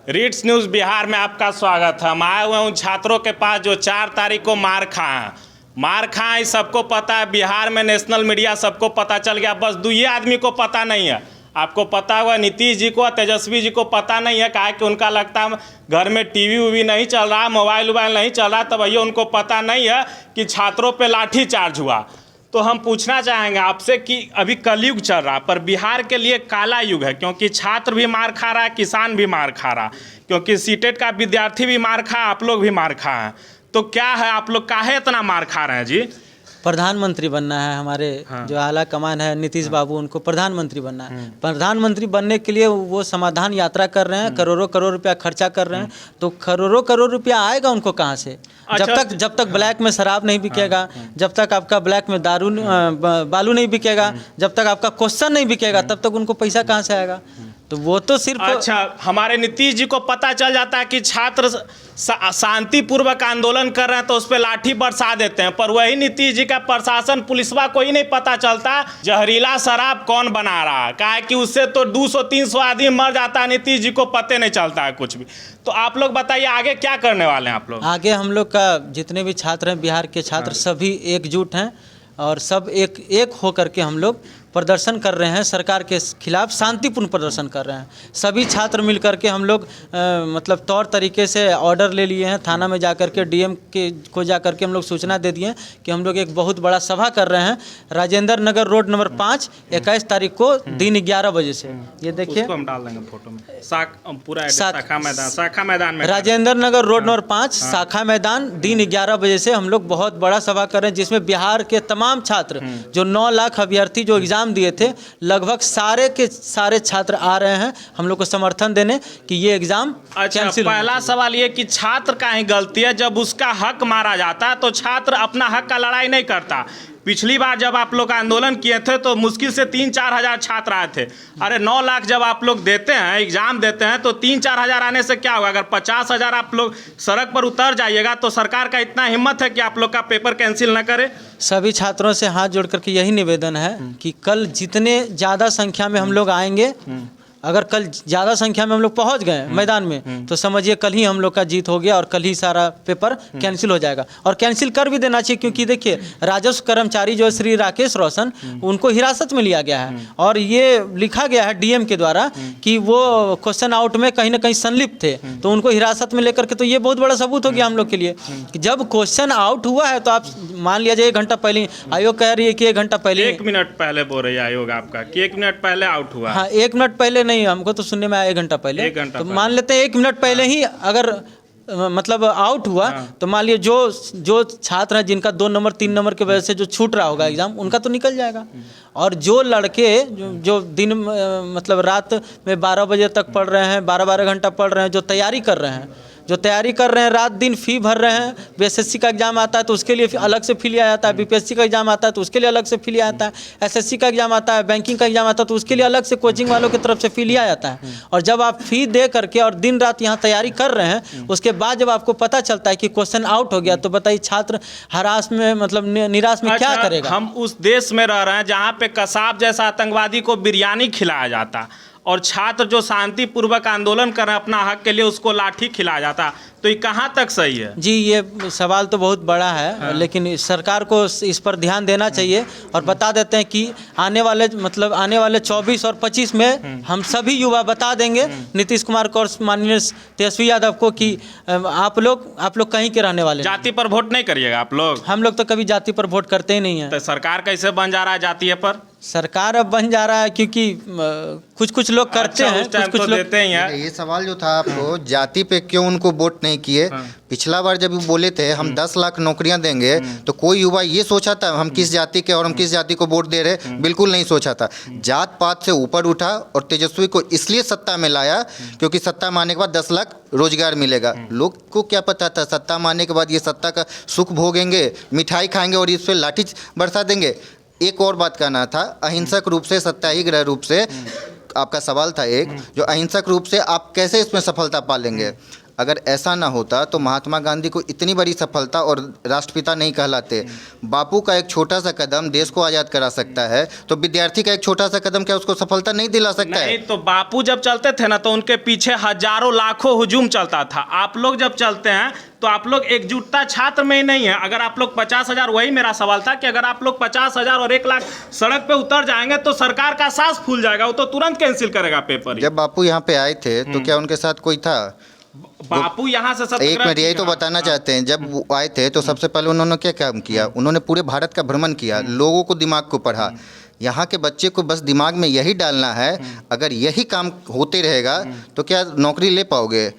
रीट्स news Bihar में आपका स्वागत है। मैं आया हुआ हूँ छात्रों के पास जो 4 तारीख को मार खाएं सबको पता है। बिहार में नेशनल मीडिया सबको पता चल गया, बस 2 आदमी को पता नहीं है। आपको पता होगा नीतीश जी को, तेजस्वी जी को पता नहीं है, काहे कि उनका लगता है घर में टीवी उवी नहीं चल रहा, मोबाइल नहीं चल रहा, तब भैया उनको पता नहीं है कि छात्रों पे लाठीचार्ज हुआ। तो हम पूछना चाहेंगे आपसे कि अभी कलयुग चल रहा, पर बिहार के लिए काला युग है, क्योंकि छात्र भी मार खा रहा है, किसान भी मार खा रहा, क्योंकि सीटेट का विद्यार्थी भी मार खा, आप लोग भी मार खा हैं। तो क्या है, आप लोग काहे इतना मार खा रहे हैं जी? प्रधानमंत्री बनना है हमारे। जो आला कमान है नीतीश बाबू, उनको प्रधानमंत्री बनना है। प्रधानमंत्री बनने के लिए वो समाधान यात्रा कर रहे हैं, करोड़ों करोड़ रुपया खर्चा कर रहे हैं। तो करोड़ों करोड़ रुपया आएगा उनको कहाँ से? जब तक ब्लैक में शराब नहीं बिकेगा, जब तक आपका ब्लैक में बालू नहीं बिकेगा, जब तक आपका क्वेश्चन नहीं बिकेगा, तब तक उनको पैसा कहाँ से आएगा? तो वो तो सिर्फ अच्छा, हमारे नीतीश जी को पता चल जाता है कि छात्र शांतिपूर्वक आंदोलन कर रहे हैं तो उस पर लाठी बरसा देते हैं, पर वही नीतीश जी का प्रशासन पुलिसवा को ही नहीं पता चलता जहरीला शराब कौन बना रहा है, काहे कि उससे तो 200-300 आदमी मर जाता है, नीतीश जी को पते नहीं चलता है कुछ भी। तो आप लोग बताइए आगे क्या करने वाले हैं आप लोग? आगे हम लोग का जितने भी छात्र हैं, बिहार के छात्र सभी एकजुट हैं और सब एक होकर के हम लोग प्रदर्शन कर रहे हैं। सरकार के खिलाफ शांतिपूर्ण प्रदर्शन कर रहे हैं। सभी छात्र मिलकर के हम लोग मतलब तौर तरीके से ऑर्डर ले लिए हैं। थाना में जाकर के डीएम को जाकर के हम लोग सूचना दे दिए कि हम लोग एक बहुत बड़ा सभा कर रहे हैं राजेंद्र नगर रोड नंबर 5 21 तारीख को दिन 11 बजे से। ये देखिए, हम डाल देंगे फोटो में। पूरा शाखा मैदान में राजेंद्र नगर रोड नंबर 5 शाखा मैदान दिन 11 बजे से हम लोग बहुत बड़ा सभा कर रहे हैं, जिसमें बिहार के तमाम छात्र जो 9 लाख अभ्यर्थी जो एग्जाम दिए थे, लगभग सारे के सारे छात्र आ रहे हैं हम लोग को समर्थन देने कि ये एग्जाम कैंसिल। पहला सवाल ये कि छात्र का ही गलती है, जब उसका हक मारा जाता है तो छात्र अपना हक का लड़ाई नहीं करता। पिछली बार जब आप लोग आंदोलन किए थे तो मुश्किल से 3-4 हज़ार छात्र आए थे। अरे 9 लाख जब आप लोग देते हैं, एग्जाम देते हैं, तो 3-4 हज़ार आने से क्या होगा? अगर 50 हज़ार आप लोग सड़क पर उतर जाइएगा तो सरकार का इतना हिम्मत है कि आप लोग का पेपर कैंसिल न करे? सभी छात्रों से हाथ जोड़ करके यही निवेदन है कि कल जितने ज़्यादा संख्या में हम लोग आएंगे, अगर कल ज़्यादा संख्या में हम लोग पहुंच गए मैदान में, तो समझिए कल ही हम लोग का जीत हो गया और कल ही सारा पेपर कैंसिल हो जाएगा। और कैंसिल कर भी देना चाहिए, क्योंकि देखिए राजस्व कर्मचारी जो श्री राकेश रोशन, उनको हिरासत में लिया गया है और ये लिखा गया है डीएम के द्वारा कि वो क्वेश्चन आउट में कहीं ना कहीं संलिप्त थे, तो उनको हिरासत में लेकर के, तो ये बहुत बड़ा सबूत हो गया हम लोग के लिए कि जब क्वेश्चन आउट हुआ है तो आप मान लीजिए 1 घंटा पहले, आयोग कह रही है कि 1 घंटा पहले, 1 मिनट पहले बोल रही है आयोग आपका कि 1 मिनट पहले आउट हुआ। हाँ, 1 मिनट पहले नहीं, हमको तो सुनने में आया 1 घंटा पहले। तो मान लेते हैं 1 मिनट पहले ही अगर मतलब आउट हुआ, तो मान लिए जो छात्र हैं जिनका 2 नंबर 3 नंबर की वजह से जो छूट रहा होगा एग्जाम, उनका तो निकल जाएगा। और जो लड़के जो दिन मतलब रात में 12 बजे तक पढ़ रहे हैं, 12-12 घंटा पढ़ रहे हैं, जो तैयारी कर रहे हैं रात दिन फी भर रहे हैं, बीएसएससी का एग्जाम आता है तो उसके लिए अलग से फी लिया जाता है, बीपीएससी का एग्जाम आता है तो उसके लिए अलग से फी लिया जाता है, एसएससी का एग्जाम आता है, बैंकिंग का एग्जाम आता है तो उसके लिए अलग से कोचिंग वालों की तरफ से फी लिया जाता है। और जब आप फी दे करके और दिन रात यहाँ तैयारी कर रहे हैं, उसके बाद जब आपको पता चलता है कि क्वेश्चन आउट हो गया, तो बताइए छात्र हरास में मतलब निराश में क्या करेगा? हम उस देश में रह रहे हैं जहाँ पे कसाब जैसा आतंकवादी को बिरयानी खिलाया जाता, और छात्र जो शांतिपूर्वक आंदोलन कर रहे हैं अपना हक के लिए, उसको लाठी खिलाया जाता, तो ये कहाँ तक सही है जी? ये सवाल तो बहुत बड़ा है, लेकिन सरकार को इस पर ध्यान देना चाहिए। और बता देते हैं कि आने वाले 24 और 25 में हम सभी युवा बता देंगे नीतीश कुमार को और माननीय तेजस्वी यादव को कि आप लोग कहीं के रहने वाले। जाति पर वोट नहीं करिएगा आप लोग? हम लोग तो कभी जाति पर वोट करते ही नहीं है। तो सरकार कैसे बन जा रहा है जातीय पर? सरकार अब बन जा रहा है क्योंकि कुछ लोग करते हैं, कुछ लोग देते हैं। ये सवाल जो था आपको, जाति पे क्यों उनको वोट नहीं किए? पिछला बार जब बोले थे हम 10 लाख नौकरियां देंगे, तो कोई युवा ये सोचा था हम किस जाति के और हम किस जाति को वोट दे रहे? बिल्कुल नहीं सोचा था। जात पात से ऊपर उठा और तेजस्वी को इसलिए सत्ता में लाया क्योंकि सत्ता में आने के बाद 10 लाख रोजगार मिलेगा। लोग को क्या पता था सत्ता में आने के बाद ये सत्ता का सुख भोगेंगे, मिठाई खाएंगे और इस पर लाठी बरसा देंगे। एक और बात कहना था, अहिंसक रूप से, सत्याग्रह रूप से आपका सवाल था एक, जो अहिंसक रूप से आप कैसे इसमें सफलता पालेंगे? अगर ऐसा ना होता तो महात्मा गांधी को इतनी बड़ी सफलता और राष्ट्रपिता नहीं कहलाते। बापू का एक छोटा सा कदम देश को आज़ाद करा सकता है, तो विद्यार्थी का एक छोटा सा कदम क्या उसको सफलता नहीं दिला सकता है? नहीं, तो बापू जब चलते थे ना तो उनके पीछे हजारों लाखों हुजूम चलता था। आप लोग जब चलते हैं तो आप लोग एकजुटता छात्र में ही नहीं है। अगर आप लोग 50,000, वही मेरा सवाल था कि अगर आप लोग 50,000 और 1 लाख सड़क पे उतर जाएंगे तो सरकार का सांस फूल जाएगा, वो तो तुरंत कैंसिल करेगा पेपर। जब बापू यहाँ पे आए थे तो क्या उनके साथ कोई था? बापू यहाँ से एक मिनट यही तो बताना चाहते हैं। जब वो आए थे तो सबसे पहले उन्होंने क्या काम किया? उन्होंने पूरे भारत का भ्रमण किया, लोगों को दिमाग को पढ़ा। यहाँ के बच्चे को बस दिमाग में यही डालना है, अगर यही काम होते रहेगा तो क्या नौकरी ले पाओगे?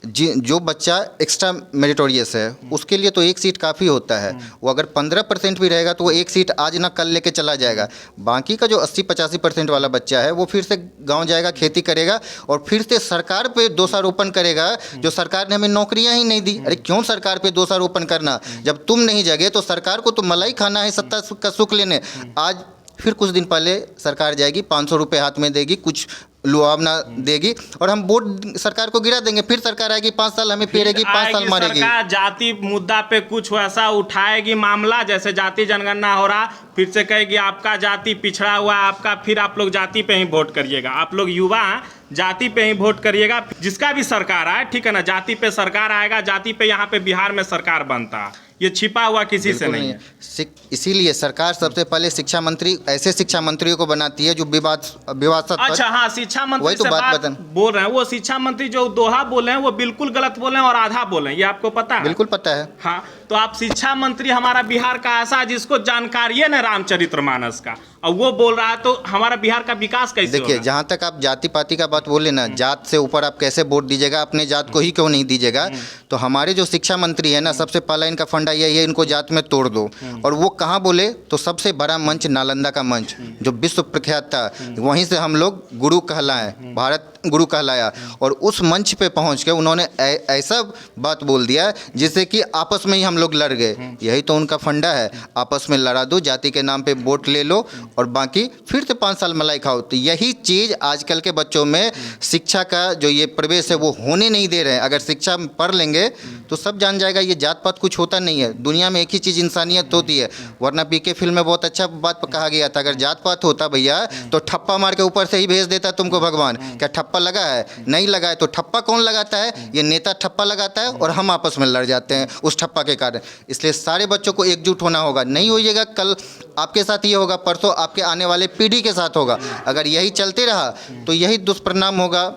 जो बच्चा एक्स्ट्रा मेरिटोरियस है उसके लिए तो 1 सीट काफ़ी होता है। वो अगर 15% भी रहेगा तो वो 1 सीट आज ना कल लेके चला जाएगा। बाकी का जो 80-85% वाला बच्चा है वो फिर से गांव जाएगा, खेती करेगा और फिर से सरकार पे दोषारोपण करेगा जो सरकार ने हमें नौकरियां ही नहीं दी। अरे क्यों सरकार पे दोषारोपण करना? जब तुम नहीं जगे तो सरकार को तो मलाई खाना है, सत्ता का सुख लेने। आज फिर कुछ दिन पहले सरकार जाएगी, 500 रुपये हाथ में देगी, कुछ लुभावना देगी और हम वोट सरकार को गिरा देंगे। फिर सरकार आएगी, 5 साल हमें फेरेगी, 5 साल मारेगी। सरकार जाति मुद्दा पे कुछ वैसा उठाएगी मामला, जैसे जाति जनगणना हो रहा, फिर से कहेगी आपका जाति पिछड़ा हुआ है आपका, फिर आप लोग जाति पे ही वोट करिएगा। आप लोग युवा हैं, जाति पे ही वोट करिएगा। जिसका भी सरकार आए, ठीक है ना, जाति पे सरकार आएगा, जाति पे यहाँ पे बिहार में सरकार बनता है। ये छिपा हुआ किसी से नहीं है। इसीलिए सरकार सबसे पहले शिक्षा मंत्री, ऐसे शिक्षा मंत्रियों को बनाती है जो विवादास्पद। अच्छा हाँ, शिक्षा मंत्री वही तो से बात बोल रहे हैं। वो शिक्षा मंत्री जो दोहा बोले हैं वो बिल्कुल गलत बोले हैं और आधा बोले हैं, ये आपको पता है? बिल्कुल पता है। हाँ, तो आप शिक्षा मंत्री हमारा बिहार का ऐसा जिसको जानकारी है ना रामचरितमानस का, और वो बोल रहा है तो हमारा बिहार का विकास कैसे होगा? देखिए, जहाँ तक आप जाति पाति का बात बोले ना, जात से ऊपर आप कैसे वोट दीजिएगा? अपने जात को ही क्यों नहीं दीजिएगा? तो हमारे जो शिक्षा मंत्री है ना, सबसे पहला इनका फंडा यही है, इनको जात में तोड़ दो। और वो कहाँ बोले? तो सबसे बड़ा मंच नालंदा का मंच जो विश्व प्रख्यात था, वहीं से हम लोग गुरु कहलाए, भारत गुरु कहलाया। और उस मंच पे पहुंच के उन्होंने ऐसा बात बोल दिया जिससे कि आपस में ही हम लोग लड़ गए। यही तो उनका फंडा है, आपस में लड़ा दो, जाति के नाम पे वोट ले लो और बाकी फिर से 5 साल मलाई खाओ। तो यही चीज़ आजकल के बच्चों में शिक्षा का जो ये प्रवेश है वो होने नहीं दे रहे हैं। अगर शिक्षा पढ़ लेंगे तो सब जान जाएगा ये जात पात कुछ होता नहीं है, दुनिया में एक ही चीज़ इंसानियत होती है। वरना पीके फिल्म में बहुत अच्छा बात कहा गया था, अगर जात पात होता भैया तो ठप्पा मार के ऊपर से ही भेज देता तुमको भगवान। क्या ठप्पा लगा है? नहीं लगा है। तो ठप्पा कौन लगाता है? ये नेता ठप्पा लगाता है और हम आपस में लड़ जाते हैं उस ठप्पा के कारण। इसलिए सारे बच्चों को एकजुट होना होगा। नहीं होइएगा, कल आपके साथ ये होगा, परसों आपके आने वाले पीढ़ी के साथ होगा। अगर यही चलते रहा तो यही दुष्परिणाम होगा।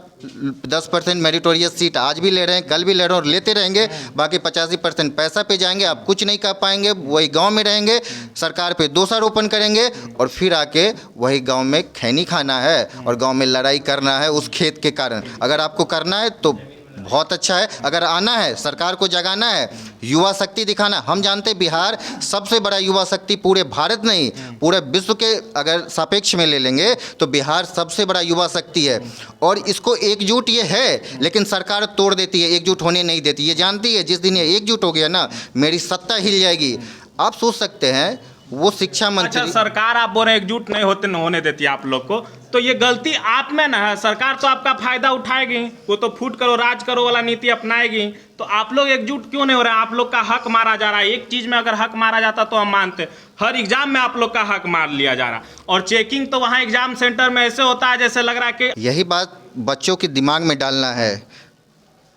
10% मेरिटोरियस सीट आज भी ले रहे हैं, कल भी ले रहे हैं और लेते रहेंगे। बाकी 85% पैसा पे जाएंगे, आप कुछ नहीं कर पाएंगे, वही गांव में रहेंगे, सरकार पे दोषारोपण करेंगे और फिर आके वही गांव में खैनी खाना है और गांव में लड़ाई करना है उस खेत के कारण। अगर आपको करना है तो बहुत अच्छा है, अगर आना है सरकार को जगाना है, युवा शक्ति दिखाना। हम जानते हैं बिहार सबसे बड़ा युवा शक्ति पूरे भारत नहीं पूरे विश्व के अगर सापेक्ष में ले लेंगे तो बिहार सबसे बड़ा युवा शक्ति है। और इसको एकजुट ये है, लेकिन सरकार तोड़ देती है, एकजुट होने नहीं देती। ये जानती है जिस दिन ये एकजुट हो गया ना, मेरी सत्ता हिल जाएगी। आप सोच सकते हैं वो शिक्षा मंत्री। अच्छा, सरकार आप बोल रहे एकजुट नहीं होने देती आप लोग को, तो ये गलती आप में ना है। सरकार तो आपका फायदा उठाएगी, वो तो फूट करो राज करो वाला नीति अपनाएगी। तो आप लोग एकजुट क्यों नहीं हो रहे हैं? आप लोग का हक मारा जा रहा है। एक चीज में अगर हक मारा जाता तो हम मानते, हर एग्जाम में आप लोग का हक मार लिया जा रहा। और चेकिंग तो वहाँ एग्जाम सेंटर में ऐसे होता है जैसे लग रहा है कि यही बात बच्चों के दिमाग में डालना है।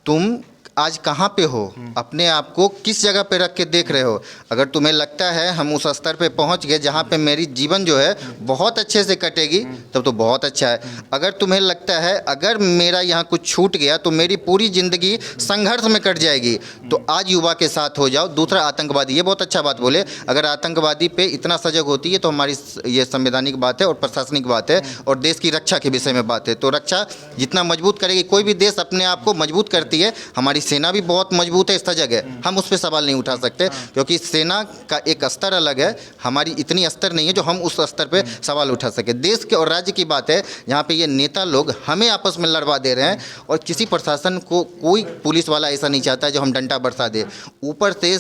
तुम आज कहाँ पे हो, अपने आप को किस जगह पे रख के देख रहे हो। अगर तुम्हें लगता है हम उस स्तर पे पहुँच गए जहाँ पे मेरी जीवन जो है बहुत अच्छे से कटेगी, तब तो बहुत अच्छा है। अगर तुम्हें लगता है अगर मेरा यहाँ कुछ छूट गया तो मेरी पूरी ज़िंदगी संघर्ष में कट जाएगी, तो आज युवा के साथ हो जाओ। दूसरा, आतंकवादी, ये बहुत अच्छा बात बोले। अगर आतंकवादी पे इतना सजग होती है तो हमारी ये संवैधानिक बात है और प्रशासनिक बात है और देश की रक्षा के विषय में बात है। तो रक्षा जितना मजबूत करेगी, कोई भी देश अपने आप को मजबूत करती है। हमारी सेना भी बहुत मजबूत है, सजग है, हम उस पर सवाल नहीं उठा सकते क्योंकि सेना का एक स्तर अलग है, हमारी इतनी स्तर नहीं है जो हम उस स्तर पे सवाल उठा सके। देश के और राज्य की बात है यहाँ पे ये नेता लोग हमें आपस में लड़वा दे रहे हैं और किसी प्रशासन को कोई पुलिस वाला ऐसा नहीं चाहता जो हम डंडा बरसा दे। ऊपर से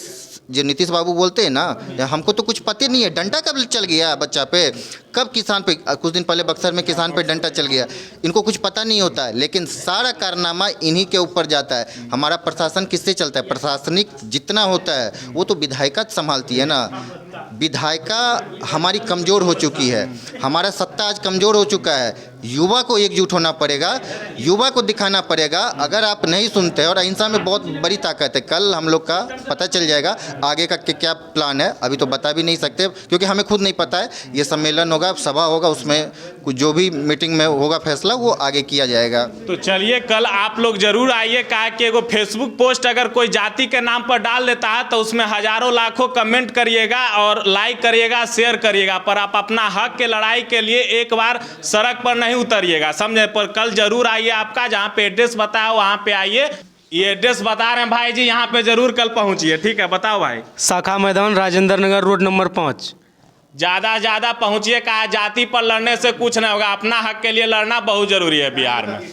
जो नीतीश बाबू बोलते हैं ना, हमको तो कुछ पता नहीं है, डंडा कब चल गया बच्चा पे, कब किसान पे, कुछ दिन पहले बक्सर में किसान पे डंडा चल गया, इनको कुछ पता नहीं होता है। लेकिन सारा कारनामा इन्हीं के ऊपर जाता है। हमारा प्रशासन किससे चलता है? प्रशासनिक जितना होता है वो तो विधायिका संभालती है ना। विधायिका हमारी कमज़ोर हो चुकी है, हमारा सत्ता आज कमज़ोर हो चुका है। युवा को एकजुट होना पड़ेगा, युवा को दिखाना पड़ेगा। अगर आप नहीं सुनते, और अहिंसा में बहुत बड़ी ताकत है, कल हम लोग का पता चल जाएगा आगे का क्या प्लान है। अभी तो बता भी नहीं सकते क्योंकि हमें खुद नहीं पता है। ये सम्मेलन होगा, सभा होगा, उसमें कुछ जो भी मीटिंग में होगा फैसला वो आगे किया जाएगा। तो चलिए कल आप लोग जरूर आइए। कहा कि एगो फेसबुक पोस्ट अगर कोई जाति के नाम पर डाल देता है तो उसमें हजारों लाखों कमेंट करिएगा और लाइक करिएगा, शेयर करिएगा, पर आप अपना हक के लड़ाई के लिए एक बार सड़क पर नहीं उतरिएगा, समझे। पर कल जरूर आइए, आपका जहाँ पे एड्रेस बताया वहाँ पे आइए। ये एड्रेस बता रहे हैं भाई जी, यहाँ पे जरूर कल पहुँचिए। ठीक है, बताओ भाई। शाखा मैदान, राजेंद्र नगर रोड नंबर 5। ज़्यादा पहुँचिए। कहा जाति पर लड़ने से कुछ नहीं होगा, अपना हक के लिए लड़ना बहुत जरूरी है बिहार में।